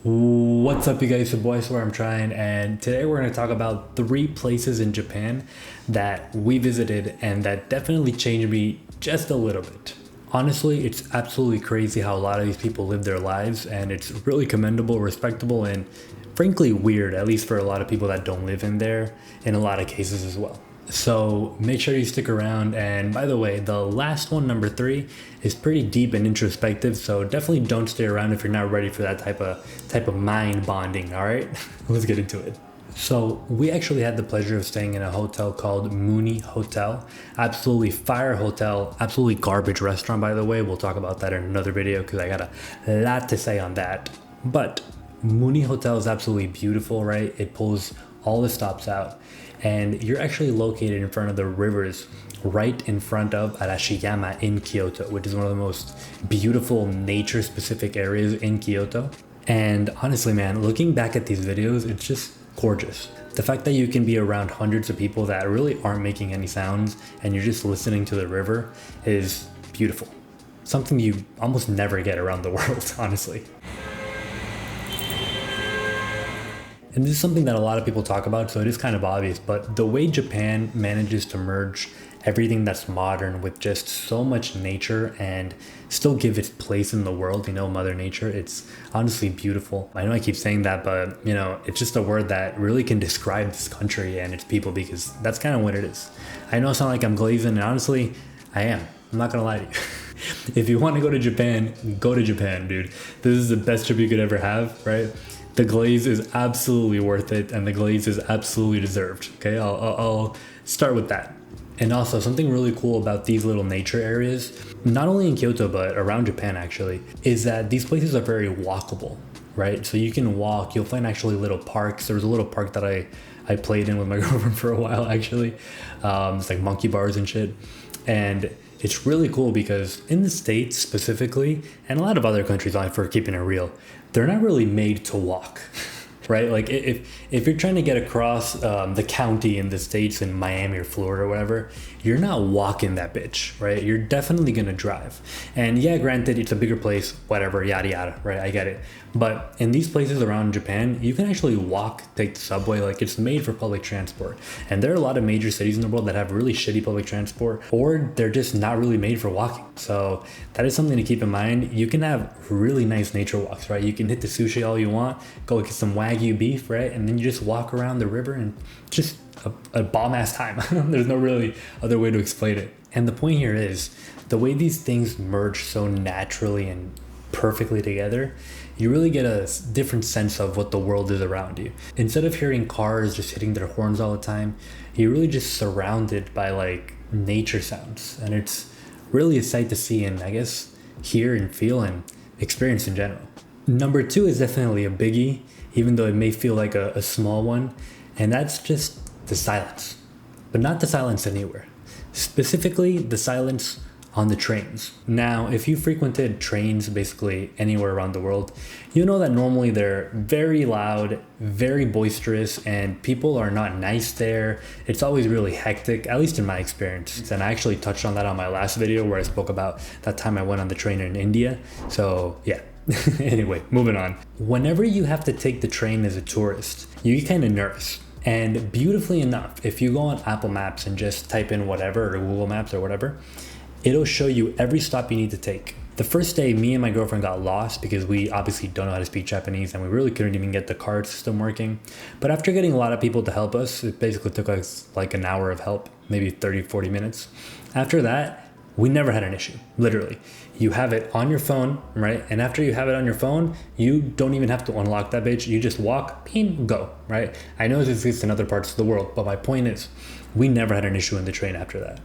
What's up, you guys? It's your boy iswearimtrying, and today we're going to talk about 3 places in Japan that we visited and that definitely changed me just a little bit. Honestly, it's absolutely crazy how a lot of these people live their lives, and it's really commendable, respectable, and frankly weird, at least for a lot of people that don't live in there in a lot of cases as well. So make sure you stick around. And by the way, the last one, number 3, is pretty deep and introspective, so definitely don't stay around if you're not ready for that type of mind bonding. All right, let's get into it. So we actually had the pleasure of staying in a hotel called Mooney Hotel. Absolutely fire hotel, absolutely garbage restaurant, by the way. We'll talk about that in another video because I got a lot to say on that. But Mooney Hotel is absolutely beautiful, right? It pulls all the stops out, and you're actually located in front of the rivers right in front of Arashiyama in Kyoto, which is one of the most beautiful nature specific areas in Kyoto. And honestly, man, looking back at these videos, it's just gorgeous. The fact that you can be around hundreds of people that really aren't making any sounds and you're just listening to the river is beautiful. Something you almost never get around the world, honestly. And this is something that a lot of people talk about, so it is kind of obvious, but the way Japan manages to merge everything that's modern with just so much nature and still give its place in the world, Mother Nature, it's honestly beautiful. I know I keep saying that, but it's just a word that really can describe this country and its people, because that's kind of what it is. I know I sound like I'm glazing, and honestly, I am. I'm not gonna lie to you. If you want to go to Japan, go to Japan, dude. This is the best trip you could ever have, right? The glaze is absolutely worth it, and the glaze is absolutely deserved. Okay, I'll start with that. And also, something really cool about these little nature areas, not only in Kyoto but around Japan actually, is that these places are very walkable, right? So you can walk. You'll find actually little parks. There was a little park that I played in with my girlfriend for a while actually. It's like monkey bars and shit, and it's really cool because in the States specifically, and a lot of other countries, for keeping it real, they're not really made to walk, right? Like if you're trying to get across the county in the States, in Miami or Florida or whatever, you're not walking that bitch, right? You're definitely gonna drive. And yeah, granted, it's a bigger place, whatever, yada yada, right? I get it. But in these places around Japan, you can actually walk, take the subway. Like, it's made for public transport. And there are a lot of major cities in the world that have really shitty public transport, or they're just not really made for walking. So that is something to keep in mind. You can have really nice nature walks, right? You can hit the sushi all you want, go get some Wagyu beef, right? And then you just walk around the river and just a bomb ass time. There's no really other way to explain it. And the point here is the way these things merge so naturally and perfectly together, you really get a different sense of what the world is around you. Instead of hearing cars just hitting their horns all the time, you're really just surrounded by like nature sounds, and it's really a sight to see and I guess hear and feel and experience in general. Number 2 is definitely a biggie, even though it may feel like a small one, and that's just the silence. But not the silence anywhere. Specifically, the silence on the trains. Now, if you frequented trains basically anywhere around the world, you know that normally they're very loud, very boisterous, and people are not nice there. It's always really hectic, at least in my experience. And I actually touched on that on my last video where I spoke about that time I went on the train in India. So yeah. Anyway, moving on. Whenever you have to take the train as a tourist, you get kind of nervous. And beautifully enough, if you go on Apple Maps and just type in whatever, or Google Maps or whatever, it'll show you every stop you need to take. The first day, me and my girlfriend got lost because we obviously don't know how to speak Japanese, and we really couldn't even get the card system working. But after getting a lot of people to help us, it basically took us like an hour of help, maybe 30-40 minutes. After that, we never had an issue, literally. You have it on your phone, right? And after you have it on your phone, you don't even have to unlock that bitch. You just walk, ping, go, right? I know this exists in other parts of the world, but my point is, we never had an issue in the train after that.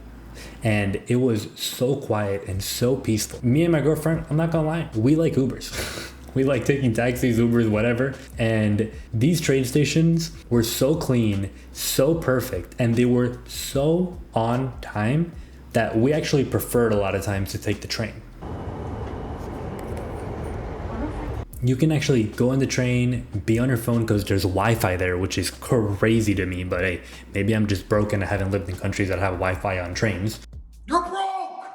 And it was so quiet and so peaceful. Me and my girlfriend, I'm not gonna lie, we like Ubers. We like taking taxis, Ubers, whatever. And these train stations were so clean, so perfect, and they were so on time that we actually preferred a lot of times to take the train. You can actually go on the train, be on your phone because there's Wi-Fi there, which is crazy to me, but hey, maybe I'm just broke and I haven't lived in countries that have Wi-Fi on trains. You're broke!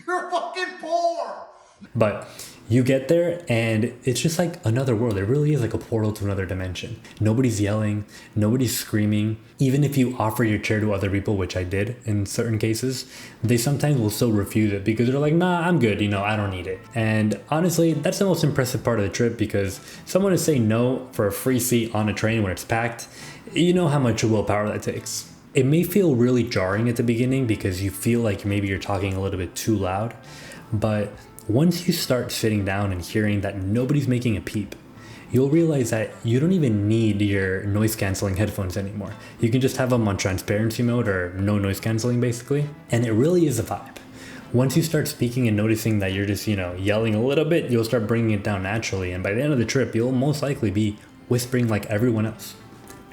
You're fucking poor! But You get there and it's just like another world. It really is like a portal to another dimension. Nobody's yelling, nobody's screaming. Even if you offer your chair to other people, which I did in certain cases, they sometimes will still refuse it because they're like, nah, I'm good, I don't need it. And honestly, that's the most impressive part of the trip, because someone to say no for a free seat on a train when it's packed, you know how much willpower that takes. It may feel really jarring at the beginning because you feel like maybe you're talking a little bit too loud, but once you start sitting down and hearing that nobody's making a peep, you'll realize that you don't even need your noise canceling headphones anymore. You can just have them on transparency mode or no noise canceling basically. And it really is a vibe. Once you start speaking and noticing that you're just, yelling a little bit, you'll start bringing it down naturally. And by the end of the trip, you'll most likely be whispering like everyone else.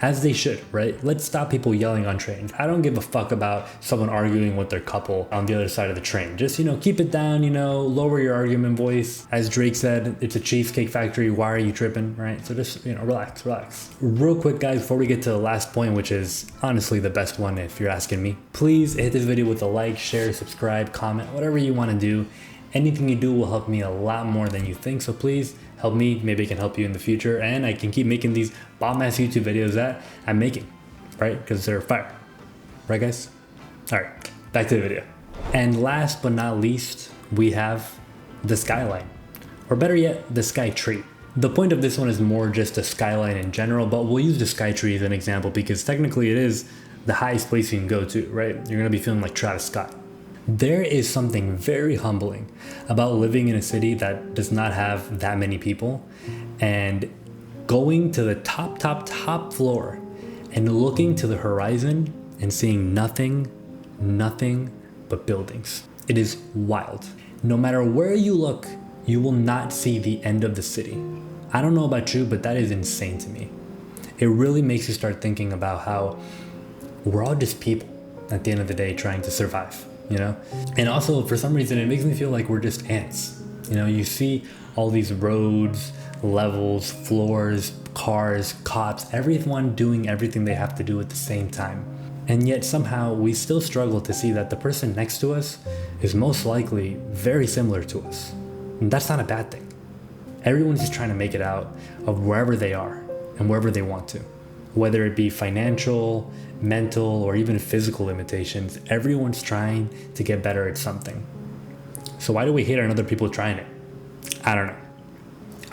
As they should, right? Let's stop people yelling on trains. I don't give a fuck about someone arguing with their couple on the other side of the train. Just, keep it down, lower your argument voice. As Drake said, it's a cheesecake factory. Why are you tripping, right? So just, relax. Real quick, guys, before we get to the last point, which is honestly the best one if you're asking me, please hit this video with a like, share, subscribe, comment, whatever you want to do. Anything you do will help me a lot more than you think, so please help me. Maybe I can help you in the future, and I can keep making these bomb-ass YouTube videos that I'm making, right? Because they're fire. Right, guys? All right, back to the video. And last but not least, we have the skyline, or better yet, the sky tree. The point of this one is more just a skyline in general, but we'll use the sky tree as an example because technically it is the highest place you can go to, right? You're gonna be feeling like Travis Scott. There is something very humbling about living in a city that does not have that many people and going to the top floor and looking to the horizon and seeing nothing but buildings. It is wild. No matter where you look, you will not see the end of the city. I don't know about you, but that is insane to me. It really makes you start thinking about how we're all just people at the end of the day trying to survive. And also for some reason it makes me feel like we're just ants. You see all these roads, levels, floors, cars, cops, everyone doing everything they have to do at the same time. And yet somehow we still struggle to see that the person next to us is most likely very similar to us. And that's not a bad thing. Everyone's just trying to make it out of wherever they are and wherever they want to. Whether it be financial, mental, or even physical limitations, everyone's trying to get better at something. So why do we hate on other people trying it? I don't know.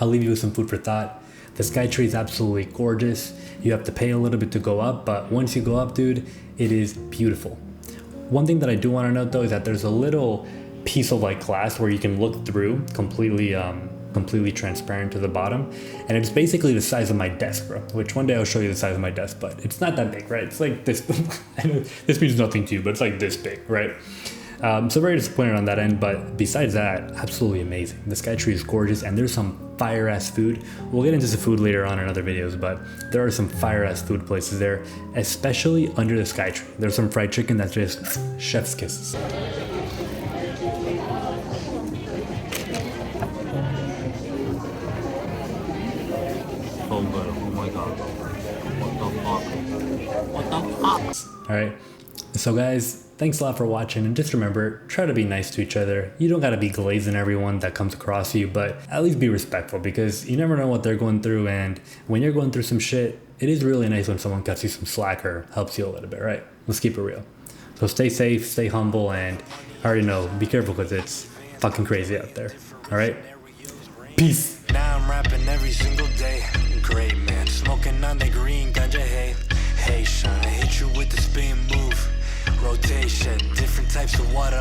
I'll leave you with some food for thought. The sky tree is absolutely gorgeous. You have to pay a little bit to go up, but once you go up, dude, it is beautiful. One thing that I do want to note though is that there's a little piece of glass where you can look through completely transparent to the bottom, and it's basically the size of my desk, bro, which one day I'll show you the size of my desk, but it's not that big, right? It's like this. I know this means nothing to you, but it's like this big, right? So very disappointed on that end, but besides that, absolutely amazing. The sky tree is gorgeous, and there's some fire ass food. We'll get into the food later on in other videos, but there are some fire ass food places there, especially under the sky tree. There's some fried chicken that's just chef's kisses. Oh my god. What the fuck? Alright, so guys, thanks a lot for watching, and just remember, try to be nice to each other. You don't gotta be glazing everyone that comes across you, but at least be respectful, because you never know what they're going through, and when you're going through some shit, it is really nice when someone cuts you some slack or helps you a little bit, right? Let's keep it real. So stay safe, stay humble, and I already know, be careful because it's fucking crazy out there. Alright? Peace. Now I'm rapping every single day. Great man, smoking on the green ganja. Hey Sean, I hit you with the spin move. Rotation, different types of water.